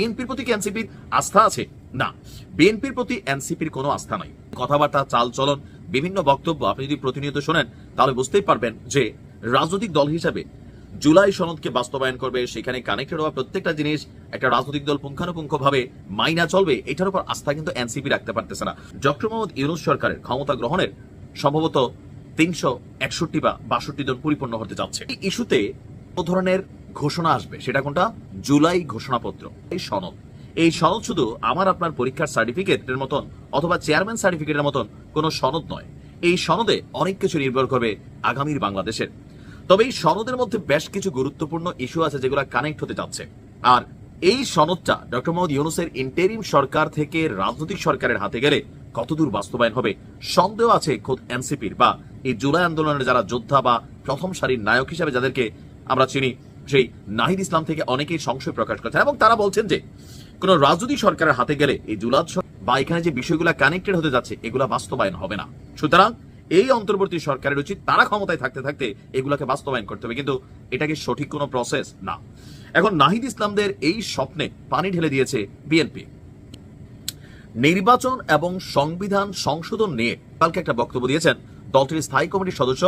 বিএনপির প্রতি কি এনসিপির আস্থা আছে? না, বিএনপির প্রতি এনসিপির কোনো আস্থা নাই। কথাবার্তা, চাল চলন, বিভিন্ন বক্তব্য আপনি যদি প্রতিনিয়ত শোনেন তাহলে বুঝতেই পারবেন যে রাজনৈতিক দল হিসাবে জুলাই সনদকে বাস্তবায়ন করবে, সেখানে কানেক্টেড হওয়া প্রত্যেকটা জিনিস একটা রাজনৈতিক দল পুঙ্খানুপুঙ্খভাবে মাইনা চলবে, এটার উপর আস্থা কিন্তু এনসিপি রাখতে পারতেছে না। ডক্টর মোহাম্মদ ইউনূস সরকারের ক্ষমতা গ্রহণের সম্ভবত 361 বা 62 জন পরিপূর্ণ হতে যাচ্ছে। এই ইস্যুতে কোন ধরনের ঘোষণা আসবে, সেটা কোনটা? জুলাই ঘোষণাপত্র। এই সনদ শুধু আমার আপনার পরীক্ষার সার্টিফিকেটের মতন অথবা চেয়ারম্যান সার্টিফিকেটের মতন কোন সনদ নয়। এই সনদে অনেক কিছু নির্ভর করবে আগামীর বাংলাদেশের। তবে এই সনদের মধ্যে বেশ কিছু গুরুত্বপূর্ণ ইস্যু আছে যেগুলো কানেক্ট হতে যাচ্ছে। আর এই সনদটা ডক্টর মোহাম্মদ ইউনূসের ইন্টারিম সরকার থেকে রাজনৈতিক সরকারের হাতে গেলে কতদূর বাস্তবায়ন হবে সন্দেহ আছে খোদ এনসিপির বা এই জুলাই আন্দোলনের যারা যোদ্ধা বা প্রথম সারির নায়ক হিসেবে যাদেরকে আমরা চিনি, সেই নাহিদ ইসলাম থেকে অনেকেই সংশয় প্রকাশ করছেন এবং তারা বলছেন যে কোন রাজনৈতিক সরকারের হাতে গেলে এই জুলাই বা এখানে যে বিষয়গুলো কানেক্টেড হতে যাচ্ছে এগুলা বাস্তবায়ন হবে না। সুতরাং এই অন্তর্বর্তী সরকারের উচিত তারা ক্ষমতায় থাকতে থাকতে এগুলাকে বাস্তবায়ন করতে হবে, কিন্তু এটা কি সঠিক কোনো প্রসেস? না। এখন নাহিদ ইসলামদের এই স্বপ্নে পানি ঢেলে দিয়েছে বিএনপি। নির্বাচন এবং সংবিধান সংশোধন নিয়ে কালকে একটা বক্তব্য দিয়েছেন দলটির স্থায়ী কমিটির সদস্য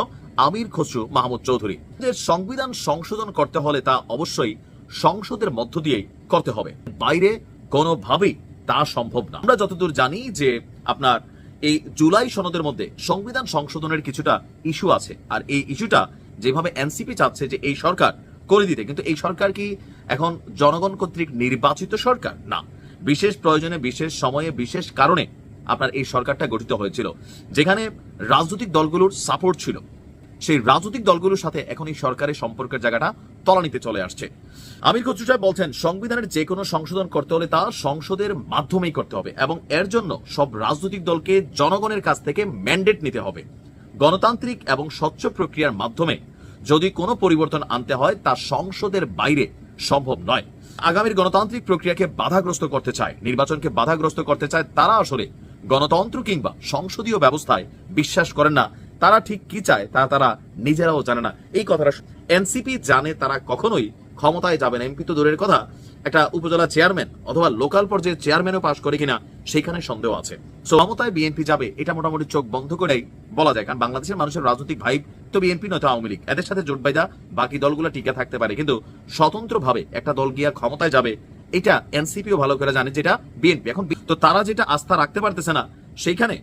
আমির খসরু মাহমুদ চৌধুরী। যে সংবিধান সংশোধন করতে হলে তা অবশ্যই সংসদের মধ্য দিয়েই করতে হবে, বাইরে কোনোভাবেই তা সম্ভব না। আমরা যতদূর জানি যে আপনার এই জুলাই সনদের মধ্যে সংবিধান সংশোধনের কিছুটা ইস্যু আছে, আর এই ইস্যুটা যেভাবে এনসিপি চাচ্ছে যে এই সরকার করে দিতে, কিন্তু এই সরকার কি এখন জনগণ কর্তৃক নির্বাচিত সরকার? না, বিশেষ প্রয়োজনে, বিশেষ সময়ে, বিশেষ কারণে আপনার এই সরকারটা গঠিত হয়েছিল, যেখানে রাজনৈতিক দলগুলোর সাপোর্ট ছিল। সেই রাজনৈতিক দলগুলোর সাথে এখন এই সরকারের সম্পর্কের জায়গাটা তলানিতে চলে আসছে। আমির খসরু সাহেব বলছেন সংবিধানের যে কোনো সংশোধন করতে হলে তা সংসদের মাধ্যমেই করতে হবে এবং এর জন্য সব রাজনৈতিক দলকে জনগণের কাছ থেকে ম্যান্ডেট নিতে হবে। গণতান্ত্রিক এবং স্বচ্ছ প্রক্রিয়ার মাধ্যমে যদি কোনো পরিবর্তন আনতে হয় তা সংসদের বাইরে সম্ভব নয়। আগামীর গণতান্ত্রিক প্রক্রিয়াকে বাধাগ্রস্ত করতে চায়, নির্বাচনকে বাধাগ্রস্ত করতে চায়, তারা আসলে গণতন্ত্র কিংবা সংসদীয় ব্যবস্থায় বিশ্বাস করেন না। তারা ঠিক কি চায় তা তারা নিজেরাও জানে না। এই কথাটা এনসিপি জানে, তারা কখনোই ক্ষমতায় যাবে না। এমপি তো দূরের কথা, একটা উপজেলা চেয়ারম্যান অথবা লোকাল পর্যায়ে চেয়ারম্যানও পাশ করে কিনা সেখানে সন্দেহ আছে। ক্ষমতায় বিএনপি যাবে এটা মোটামুটি চোখ বন্ধ করেই বলা যায়, কারণ বাংলাদেশের মানুষের রাজনৈতিক ভাইব তো বিএনপি নয়তো আওয়ামী লীগ, এদের সাথে জোট বাইদা বাকি দলগুলো টিকে থাকতে পারে, কিন্তু স্বতন্ত্রভাবে একটা দল গিয়া ক্ষমতায় যাবে এটা এনসিপিও ভালো করে জানে, যেটা বিএনপি এখন তো তারা যেটা আস্থা রাখতে পারতেছে না, সেইখানে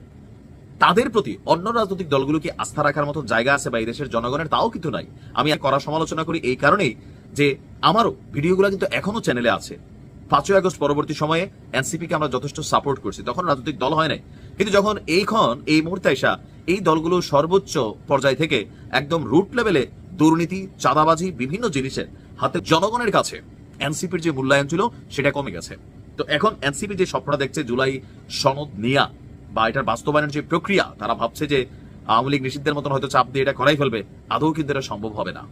তাদের প্রতি অন্য রাজনৈতিক দলগুলো কি আস্থা রাখার মতো জায়গা আছে বা এই দেশের জনগণের তাও কিন্তু নাই। আমি করা সমালোচনা করি এই কারণেই যে আমারও ভিডিওগুলো কিন্তু এখনো চ্যানেলে আছে। 5ই আগস্ট পরবর্তী সময়ে এনসিপিকে আমরা যথেষ্ট সাপোর্ট করছি, তখন রাজনৈতিক দল হয় নাই, কিন্তু যখন এই মুহূর্তে এসা এই দলগুলো সর্বোচ্চ পর্যায় থেকে একদম রুট লেভেলে দুর্নীতি, চাঁদাবাজি, বিভিন্ন জিনিসের হাতে জনগণের কাছে এনসিপির যে মূল্যায়ন ছিল সেটা কমে গেছে। তো এখন এনসিপি যে স্বপ্নটা দেখছে জুলাই সনদ নিয়া বা এটার বাস্তবায়নের যে প্রক্রিয়া, তারা ভাবছে যে আওয়ামী লীগ নিষিদ্ধের মতন হয়তো চাপ দিয়ে এটা করাই ফেলবে, আদৌ কিন্তু এটা সম্ভব হবে না।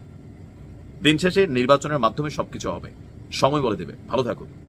দিন শেষে নির্বাচনের মাধ্যমে সবকিছু হবে, সময় বলে দেবে। ভালো থাকুন।